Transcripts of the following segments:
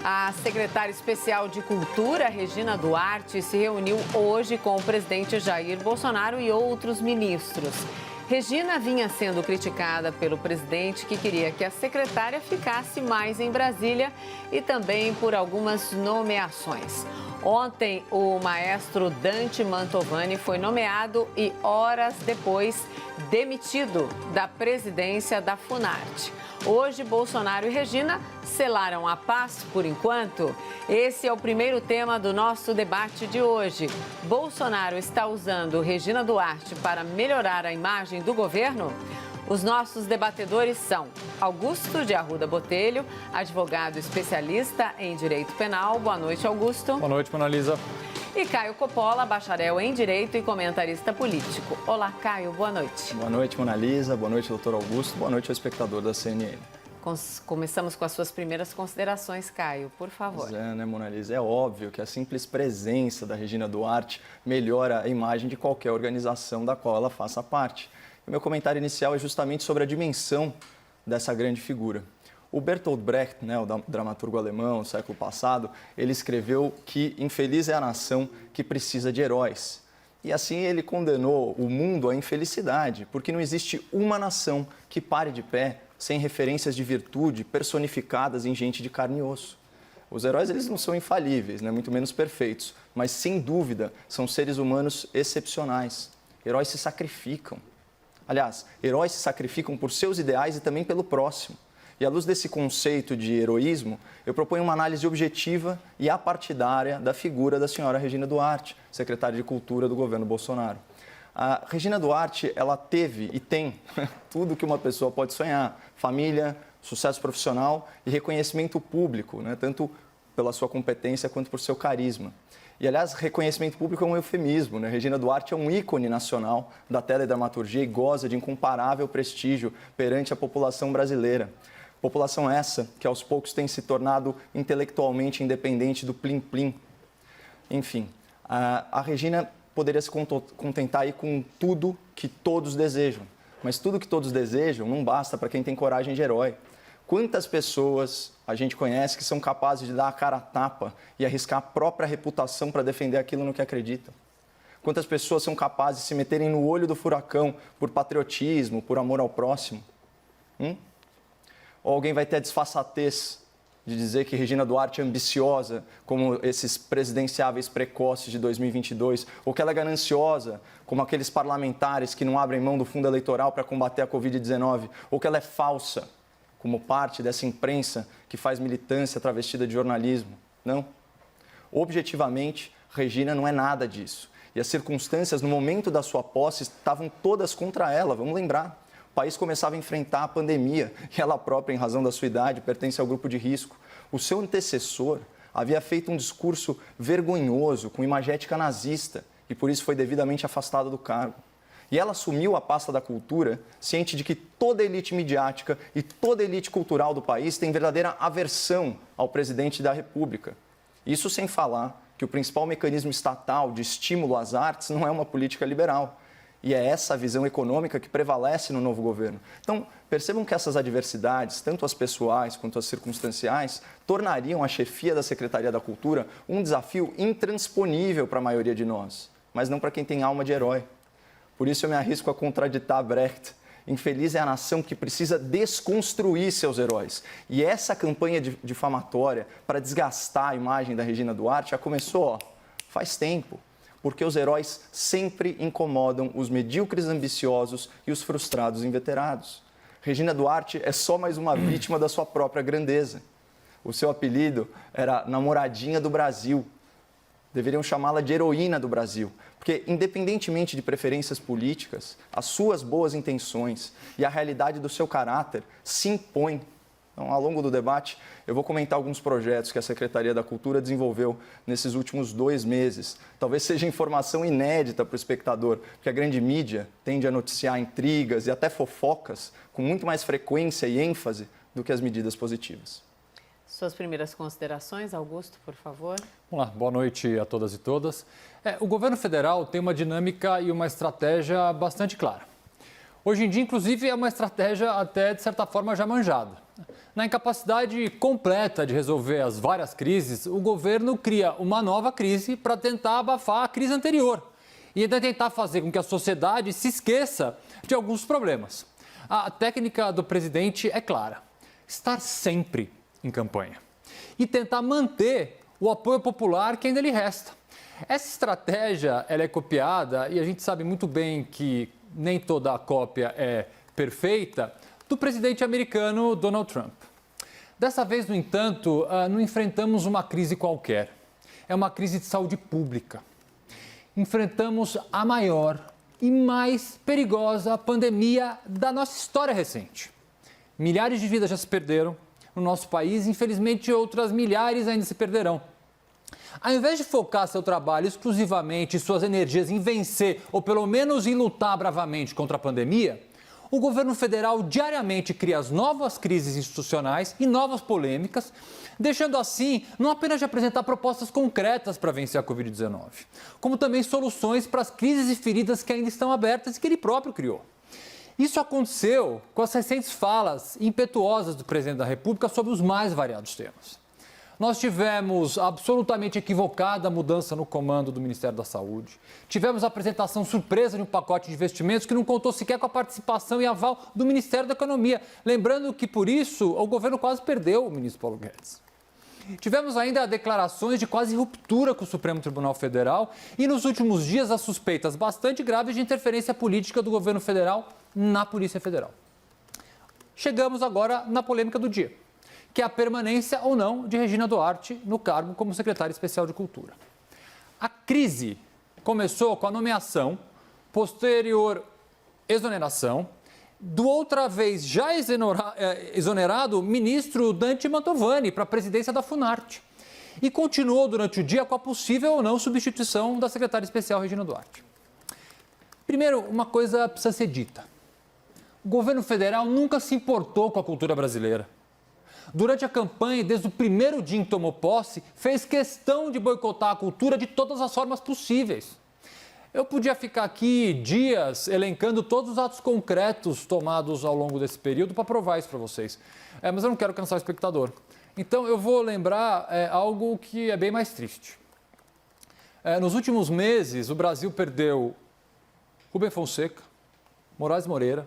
A secretária especial de Cultura, Regina Duarte, se reuniu hoje com o presidente Jair Bolsonaro e outros ministros. Regina vinha sendo criticada pelo presidente, que queria que a secretária ficasse mais em Brasília, e também por algumas nomeações. Ontem, o maestro Dante Mantovani foi nomeado e, horas depois, demitido da presidência da Funarte. Hoje, Bolsonaro e Regina selaram a paz por enquanto. Esse é o primeiro tema do nosso debate de hoje. Bolsonaro está usando Regina Duarte para melhorar a imagem do governo? Os nossos debatedores são Augusto de Arruda Botelho, advogado especialista em direito penal. Boa noite, Augusto. Boa noite, Mona Lisa. E Caio Coppola, bacharel em direito e comentarista político. Olá, Caio, boa noite. Boa noite, Mona Lisa. Boa noite, doutor Augusto. Boa noite ao espectador da CNN. Começamos com as suas primeiras considerações, Caio, por favor. Pois é, né, Mona Lisa? É óbvio que a simples presença da Regina Duarte melhora a imagem de qualquer organização da qual ela faça parte. O meu comentário inicial é justamente sobre a dimensão dessa grande figura. O Bertolt Brecht, né, o dramaturgo alemão do século passado, ele escreveu que infeliz é a nação que precisa de heróis. E assim ele condenou o mundo à infelicidade, porque não existe uma nação que pare de pé sem referências de virtude personificadas em gente de carne e osso. Os heróis, eles não são infalíveis, né, muito menos perfeitos, mas sem dúvida são seres humanos excepcionais. Heróis se sacrificam. Aliás, heróis se sacrificam por seus ideais e também pelo próximo. E à luz desse conceito de heroísmo, eu proponho uma análise objetiva e apartidária da figura da senhora Regina Duarte, secretária de Cultura do governo Bolsonaro. A Regina Duarte, ela teve e tem tudo que uma pessoa pode sonhar: família, sucesso profissional e reconhecimento público, né? Tanto pela sua competência quanto por seu carisma. E, aliás, reconhecimento público é um eufemismo, né? Regina Duarte é um ícone nacional da teledramaturgia e goza de incomparável prestígio perante a população brasileira. População essa que, aos poucos, tem se tornado intelectualmente independente do plim-plim. Enfim, a Regina poderia se contentar aí com tudo que todos desejam. Mas tudo que todos desejam não basta para quem tem coragem de herói. Quantas pessoas a gente conhece que são capazes de dar a cara a tapa e arriscar a própria reputação para defender aquilo no que acreditam? Quantas pessoas são capazes de se meterem no olho do furacão por patriotismo, por amor ao próximo? Ou alguém vai ter a desfaçatez de dizer que Regina Duarte é ambiciosa, como esses presidenciáveis precoces de 2022, ou que ela é gananciosa, como aqueles parlamentares que não abrem mão do fundo eleitoral para combater a Covid-19, ou que ela é falsa, como parte dessa imprensa que faz militância travestida de jornalismo? Não. Objetivamente, Regina não é nada disso. E as circunstâncias, no momento da sua posse, estavam todas contra ela, vamos lembrar. O país começava a enfrentar a pandemia e ela própria, em razão da sua idade, pertence ao grupo de risco. O seu antecessor havia feito um discurso vergonhoso, com imagética nazista, e por isso foi devidamente afastado do cargo. E ela assumiu a pasta da cultura, ciente de que toda a elite midiática e toda a elite cultural do país tem verdadeira aversão ao presidente da República. Isso sem falar que o principal mecanismo estatal de estímulo às artes não é uma política liberal. E é essa a visão econômica que prevalece no novo governo. Então, percebam que essas adversidades, tanto as pessoais quanto as circunstanciais, tornariam a chefia da Secretaria da Cultura um desafio intransponível para a maioria de nós, mas não para quem tem alma de herói. Por isso eu me arrisco a contraditar Brecht. Infeliz é a nação que precisa desconstruir seus heróis. E essa campanha difamatória para desgastar a imagem da Regina Duarte já começou, faz tempo. Porque os heróis sempre incomodam os medíocres ambiciosos e os frustrados inveterados. Regina Duarte é só mais uma vítima da sua própria grandeza. O seu apelido era Namoradinha do Brasil. Deveriam chamá-la de heroína do Brasil, porque, independentemente de preferências políticas, as suas boas intenções e a realidade do seu caráter se impõem. Então, ao longo do debate, eu vou comentar alguns projetos que a Secretaria da Cultura desenvolveu nesses últimos 2 meses. Talvez seja informação inédita para o espectador, porque a grande mídia tende a noticiar intrigas e até fofocas com muito mais frequência e ênfase do que as medidas positivas. Suas primeiras considerações, Augusto, por favor. Vamos lá, boa noite a todas e todas. O governo federal tem uma dinâmica e uma estratégia bastante clara. Hoje em dia, inclusive, é uma estratégia até, de certa forma, já manjada. Na incapacidade completa de resolver as várias crises, o governo cria uma nova crise para tentar abafar a crise anterior e ainda tentar fazer com que a sociedade se esqueça de alguns problemas. A técnica do presidente é clara: estar sempre em campanha e tentar manter o apoio popular que ainda lhe resta. Essa estratégia ela é copiada, e a gente sabe muito bem que nem toda a cópia é perfeita, do presidente americano Donald Trump. Dessa vez, no entanto, não enfrentamos uma crise qualquer. É uma crise de saúde pública. Enfrentamos a maior e mais perigosa pandemia da nossa história recente. Milhares de vidas já se perderam no nosso país, e infelizmente outras milhares ainda se perderão. Ao invés de focar seu trabalho exclusivamente e suas energias em vencer ou pelo menos em lutar bravamente contra a pandemia, o governo federal diariamente cria as novas crises institucionais e novas polêmicas, deixando assim não apenas de apresentar propostas concretas para vencer a Covid-19, como também soluções para as crises e feridas que ainda estão abertas e que ele próprio criou. Isso aconteceu com as recentes falas impetuosas do presidente da República sobre os mais variados temas. Nós tivemos a absolutamente equivocada mudança no comando do Ministério da Saúde. Tivemos a apresentação surpresa de um pacote de investimentos que não contou sequer com a participação e aval do Ministério da Economia. Lembrando que, por isso, o governo quase perdeu o ministro Paulo Guedes. Tivemos ainda declarações de quase ruptura com o Supremo Tribunal Federal e, nos últimos dias, as suspeitas bastante graves de interferência política do governo federal na Polícia Federal. Chegamos agora na polêmica do dia, que é a permanência ou não de Regina Duarte no cargo como secretária especial de Cultura. A crise começou com a nomeação, posterior exoneração, do outra vez já exonerado ministro Dante Mantovani para a presidência da Funarte. E continuou durante o dia com a possível ou não substituição da secretária especial Regina Duarte. Primeiro, uma coisa precisa ser dita. O governo federal nunca se importou com a cultura brasileira. Durante a campanha, desde o primeiro dia em que tomou posse, fez questão de boicotar a cultura de todas as formas possíveis. Eu podia ficar aqui dias elencando todos os atos concretos tomados ao longo desse período para provar isso para vocês. Mas eu não quero cansar o espectador. Então eu vou lembrar algo que é bem mais triste. Nos últimos meses, o Brasil perdeu Rubem Fonseca, Moraes Moreira,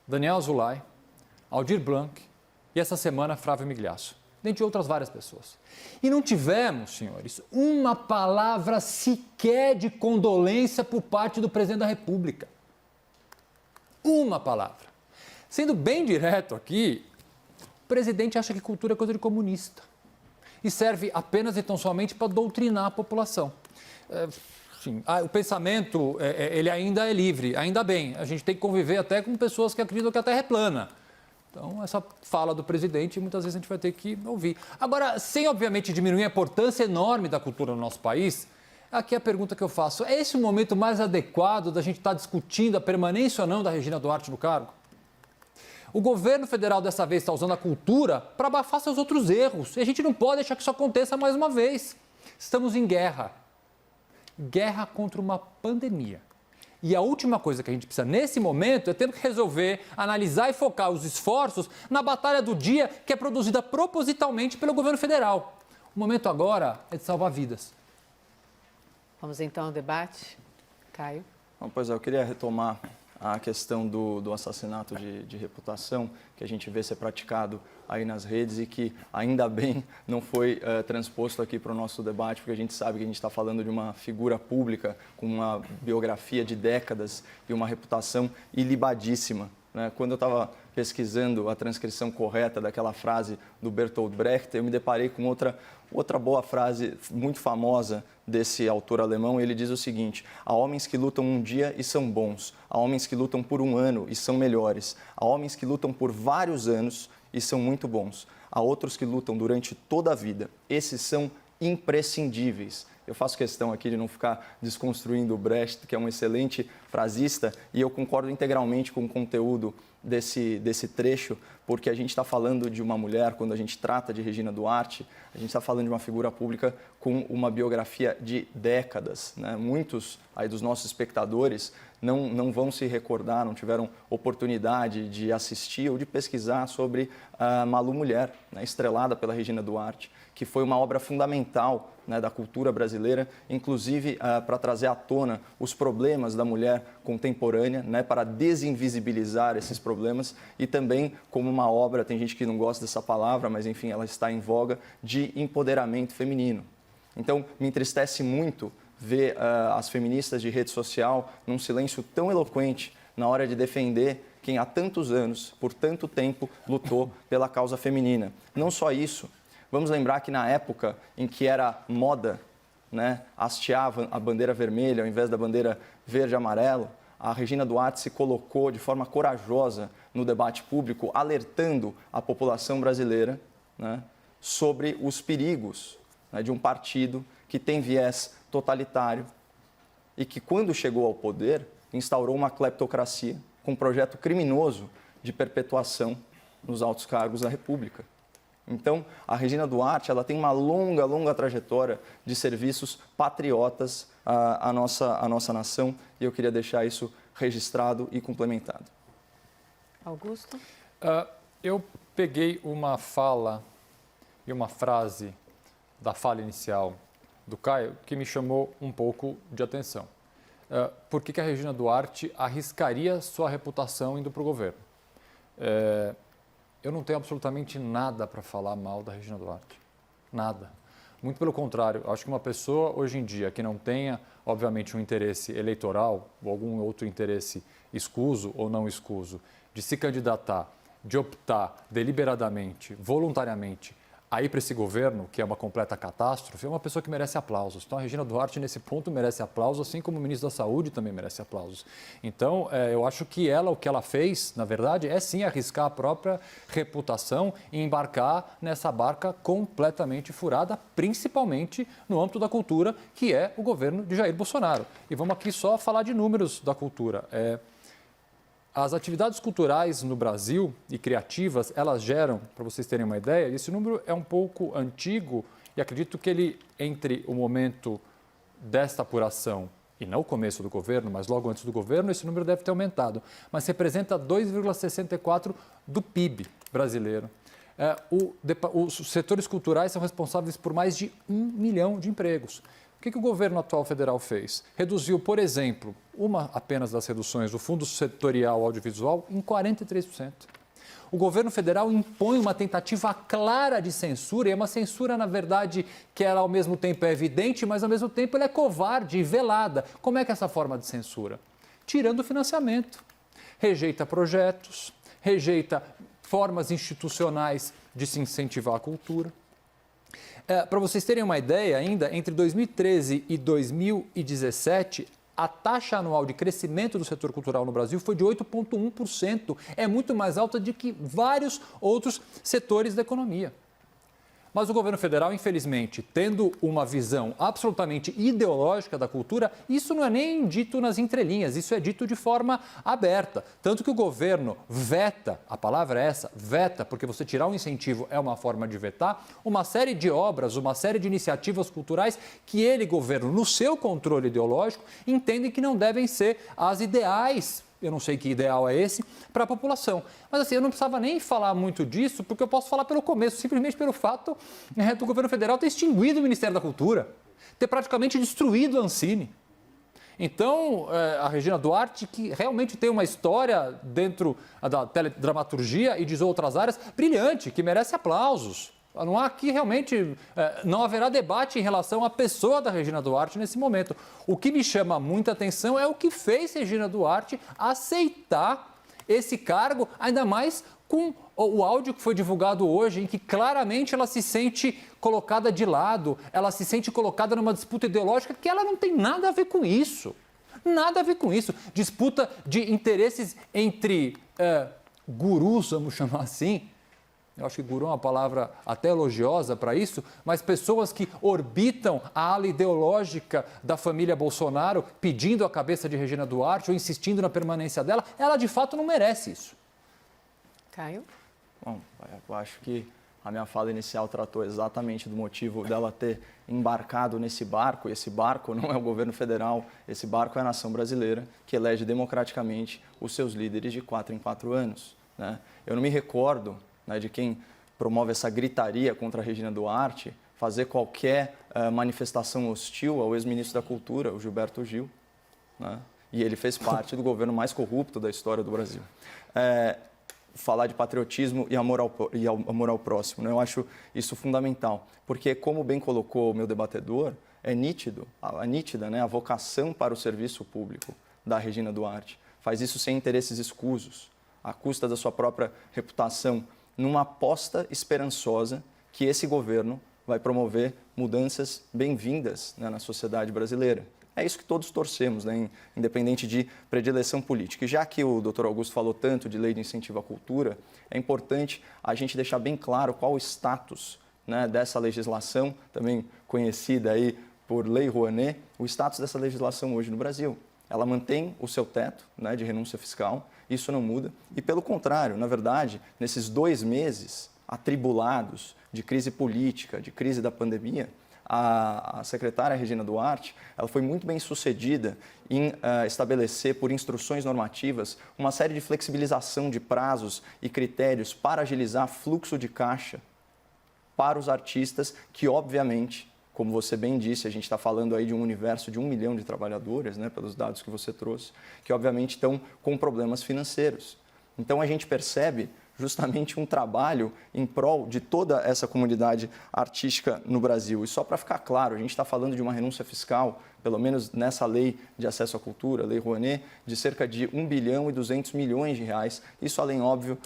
Daniel Azulay, Aldir Blanc e essa semana Flávio Migliasso, dentre outras várias pessoas. E não tivemos, senhores, uma palavra sequer de condolência por parte do presidente da República. Uma palavra. Sendo bem direto aqui, o presidente acha que cultura é coisa de comunista e serve apenas e tão somente para doutrinar a população. O pensamento, ele ainda é livre, ainda bem. A gente tem que conviver até com pessoas que acreditam que a Terra é plana. Então, essa fala do presidente, muitas vezes a gente vai ter que ouvir. Agora, sem obviamente diminuir a importância enorme da cultura no nosso país, aqui é a pergunta que eu faço: é esse o momento mais adequado da gente estar discutindo a permanência ou não da Regina Duarte no cargo? O governo federal dessa vez está usando a cultura para abafar seus outros erros. E a gente não pode deixar que isso aconteça mais uma vez. Estamos em guerra. Guerra contra uma pandemia. E a última coisa que a gente precisa nesse momento é ter que resolver, analisar e focar os esforços na batalha do dia que é produzida propositalmente pelo governo federal. O momento agora é de salvar vidas. Vamos então ao debate. Caio. Bom, pois é, eu queria retomar a questão do assassinato de reputação que a gente vê ser praticado aí nas redes e que ainda bem não foi transposto aqui para o nosso debate, porque a gente sabe que a gente está falando de uma figura pública com uma biografia de décadas e uma reputação ilibadíssima. Quando eu estava pesquisando a transcrição correta daquela frase do Bertolt Brecht, eu me deparei com outra boa frase muito famosa desse autor alemão. Ele diz o seguinte: há homens que lutam um dia e são bons, há homens que lutam por um ano e são melhores, há homens que lutam por vários anos e são muito bons, há outros que lutam durante toda a vida, esses são imprescindíveis. Eu faço questão aqui de não ficar desconstruindo o Brecht, que é um excelente frasista, e eu concordo integralmente com o conteúdo desse trecho, porque a gente está falando de uma mulher, quando a gente trata de Regina Duarte, a gente está falando de uma figura pública com uma biografia de décadas. Muitos aí dos nossos espectadores não vão se recordar, não tiveram oportunidade de assistir ou de pesquisar sobre Malu Mulher, né, estrelada pela Regina Duarte, que foi uma obra fundamental, né, da cultura brasileira, inclusive para trazer à tona os problemas da mulher contemporânea, né, para desinvisibilizar esses problemas e também como uma obra, tem gente que não gosta dessa palavra, mas enfim, ela está em voga, de empoderamento feminino. Então, me entristece muito ver as feministas de rede social num silêncio tão eloquente na hora de defender quem há tantos anos, por tanto tempo, lutou pela causa feminina. Não só isso, vamos lembrar que na época em que era moda, né, hastear a bandeira vermelha ao invés da bandeira verde e amarelo, a Regina Duarte se colocou de forma corajosa no debate público, alertando a população brasileira, né, sobre os perigos, né, de um partido que tem viés totalitário e que, quando chegou ao poder, instaurou uma cleptocracia com um projeto criminoso de perpetuação nos altos cargos da República. Então, a Regina Duarte ela tem uma longa trajetória de serviços patriotas à nossa nação e eu queria deixar isso registrado e complementado. Augusto? Eu peguei uma fala e uma frase da fala inicial do Caio que me chamou um pouco de atenção. Por que a Regina Duarte arriscaria sua reputação indo para o governo? Eu não tenho absolutamente nada para falar mal da Regina Duarte. Nada. Muito pelo contrário, acho que uma pessoa hoje em dia que não tenha, obviamente, um interesse eleitoral ou algum outro interesse escuso ou não escuso de se candidatar, de optar deliberadamente, voluntariamente, a ir para esse governo, que é uma completa catástrofe, é uma pessoa que merece aplausos. Então, a Regina Duarte, nesse ponto, merece aplausos, assim como o ministro da Saúde também merece aplausos. Então, eu acho que o que ela fez, na verdade, é sim arriscar a própria reputação e embarcar nessa barca completamente furada, principalmente no âmbito da cultura, que é o governo de Jair Bolsonaro. E vamos aqui só falar de números da cultura. As atividades culturais no Brasil e criativas, elas geram, para vocês terem uma ideia, esse número é um pouco antigo e acredito que ele, entre o momento desta apuração e não o começo do governo, mas logo antes do governo, esse número deve ter aumentado, mas representa 2,64% do PIB brasileiro. Os setores culturais são responsáveis por mais de 1 milhão de empregos. O que o governo atual federal fez? Reduziu, por exemplo, uma apenas das reduções do Fundo Setorial Audiovisual em 43%. O governo federal impõe uma tentativa clara de censura, e é uma censura, na verdade, que ela ao mesmo tempo é evidente, mas ao mesmo tempo ela é covarde e velada. Como é que é essa forma de censura? Tirando o financiamento. Rejeita projetos, rejeita formas institucionais de se incentivar a cultura. Para vocês terem uma ideia ainda, entre 2013 e 2017, a taxa anual de crescimento do setor cultural no Brasil foi de 8,1%. É muito mais alta do que vários outros setores da economia. Mas o governo federal, infelizmente, tendo uma visão absolutamente ideológica da cultura, isso não é nem dito nas entrelinhas, isso é dito de forma aberta. Tanto que o governo veta, a palavra é essa, veta, porque você tirar um incentivo é uma forma de vetar, uma série de obras, uma série de iniciativas culturais que ele, governo, no seu controle ideológico, entende que não devem ser as ideais. Eu não sei que ideal é esse, para a população. Mas assim, eu não precisava nem falar muito disso, porque eu posso falar pelo começo, simplesmente pelo fato do governo federal ter extinguido o Ministério da Cultura, ter praticamente destruído a Ancine. Então, a Regina Duarte, que realmente tem uma história dentro da teledramaturgia e de outras áreas brilhante, que merece aplausos. Não há aqui realmente, não haverá debate em relação à pessoa da Regina Duarte nesse momento. O que me chama muita atenção é o que fez Regina Duarte aceitar esse cargo, ainda mais com o áudio que foi divulgado hoje, em que claramente ela se sente colocada de lado, ela se sente colocada numa disputa ideológica que ela não tem nada a ver com isso. Nada a ver com isso. Disputa de interesses entre gurus, vamos chamar assim. Eu acho que guru é uma palavra até elogiosa para isso, mas pessoas que orbitam a ala ideológica da família Bolsonaro, pedindo a cabeça de Regina Duarte ou insistindo na permanência dela, ela de fato não merece isso. Caio? Bom, eu acho que A minha fala inicial tratou exatamente do motivo dela ter embarcado nesse barco, e esse barco não é o governo federal, esse barco é a nação brasileira, que elege democraticamente os seus líderes de 4 em 4 anos. Né? Eu não me recordo, né, de quem promove essa gritaria contra a Regina Duarte fazer qualquer manifestação hostil ao ex-ministro da Cultura, o Gilberto Gil, né? E ele fez parte do governo mais corrupto da história do Brasil. Falar de patriotismo e amor ao próximo, né? Eu acho isso fundamental, porque, como bem colocou o meu debatedor, é nítida, né, a vocação para o serviço público da Regina Duarte. Faz isso sem interesses escusos, à custa da sua própria reputação, numa aposta esperançosa que esse governo vai promover mudanças bem-vindas, né, na sociedade brasileira. É isso que todos torcemos, né, independente de predileção política. E já que o Dr. Augusto falou tanto de lei de incentivo à cultura, é importante a gente deixar bem claro qual o status, né, dessa legislação, também conhecida aí por Lei Rouanet, o status dessa legislação hoje no Brasil. Ela mantém o seu teto, né, de renúncia fiscal, isso não muda. E, pelo contrário, na verdade, nesses 2 meses atribulados de crise política, de crise da pandemia, a secretária Regina Duarte, ela foi muito bem sucedida em estabelecer, por instruções normativas, uma série de flexibilização de prazos e critérios para agilizar fluxo de caixa para os artistas que, obviamente, como você bem disse, a gente está falando aí de um universo de 1 milhão de trabalhadores, né, pelos dados que você trouxe, que obviamente estão com problemas financeiros. Então a gente percebe justamente um trabalho em prol de toda essa comunidade artística no Brasil. E só para ficar claro, a gente está falando de uma renúncia fiscal, pelo menos nessa lei de acesso à cultura, Lei Rouanet, de cerca de 1 bilhão e 200 milhões de reais. Isso além, óbvio,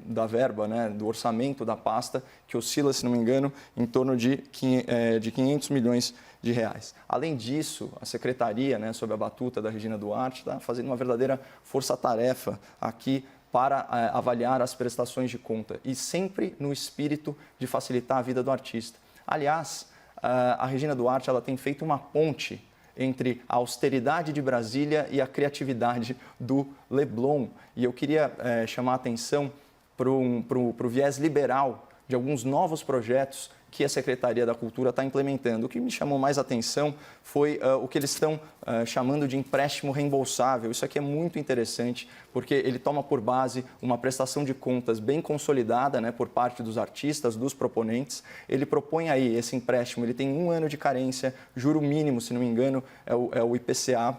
da verba, né, do orçamento da pasta, que oscila, se não me engano, em torno de 500 milhões de reais. Além disso, a secretaria, né, sob a batuta da Regina Duarte, está fazendo uma verdadeira força-tarefa aqui para avaliar as prestações de conta e sempre no espírito de facilitar a vida do artista. Aliás, a Regina Duarte ela tem feito uma ponte entre a austeridade de Brasília e a criatividade do Leblon. E eu queria chamar a atenção para o viés liberal de alguns novos projetos que a Secretaria da Cultura está implementando. O que me chamou mais atenção foi o que eles estão chamando de empréstimo reembolsável. Isso aqui é muito interessante, porque ele toma por base uma prestação de contas bem consolidada, né, por parte dos artistas, dos proponentes. Ele propõe aí esse empréstimo, ele tem 1 ano de carência, juro mínimo, se não me engano, é o IPCA.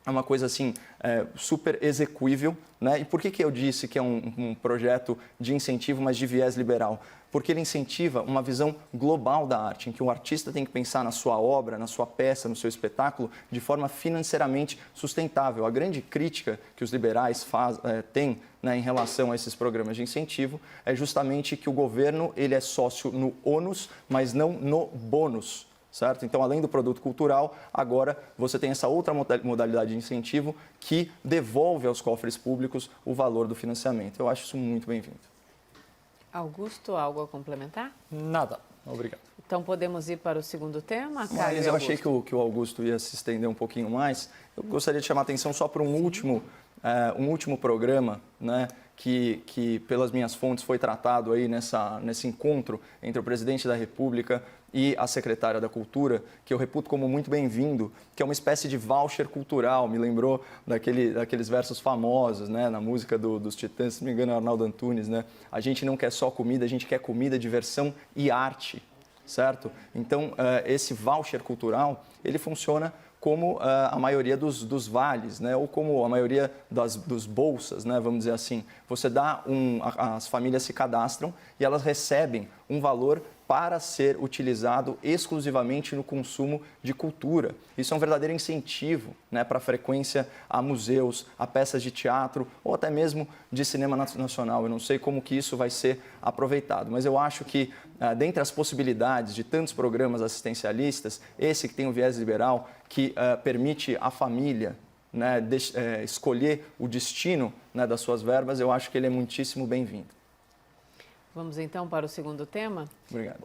É uma coisa assim, super execuível, né? E por que eu disse que é um projeto de incentivo, mas de viés liberal? Porque ele incentiva uma visão global da arte, em que o artista tem que pensar na sua obra, na sua peça, no seu espetáculo, de forma financeiramente sustentável. A grande crítica que os liberais têm, né, em relação a esses programas de incentivo é justamente que o governo ele é sócio no ônus, mas não no bônus. Certo? Então, além do produto cultural, agora você tem essa outra modalidade de incentivo que devolve aos cofres públicos o valor do financiamento. Eu acho isso muito bem-vindo. Augusto, algo a complementar? Nada. Obrigado. Então, podemos ir para o segundo tema? Mas eu achei que o Augusto ia se estender um pouquinho mais. Eu gostaria de chamar a atenção só para um último programa, né, que, pelas minhas fontes, foi tratado aí nesse encontro entre o presidente da República e a secretária da Cultura, que eu reputo como muito bem-vindo, que é uma espécie de voucher cultural. Me lembrou daqueles versos famosos, né, na música dos Titãs, se não me engano, Arnaldo Antunes, né? A gente não quer só comida, a gente quer comida, diversão e arte, certo? Então, esse voucher cultural, ele funciona como a maioria dos vales, né? Ou como a maioria dos bolsas, né? Vamos dizer assim. Você dá as famílias se cadastram e elas recebem um valor para ser utilizado exclusivamente no consumo de cultura. Isso é um verdadeiro incentivo, né, para a frequência a museus, a peças de teatro ou até mesmo de cinema nacional. Eu não sei como que isso vai ser aproveitado, mas eu acho que, dentre as possibilidades de tantos programas assistencialistas, esse que tem um viés liberal, que permite à família, né, escolher o destino, né, das suas verbas, eu acho que ele é muitíssimo bem-vindo. Vamos então para o segundo tema? Obrigado.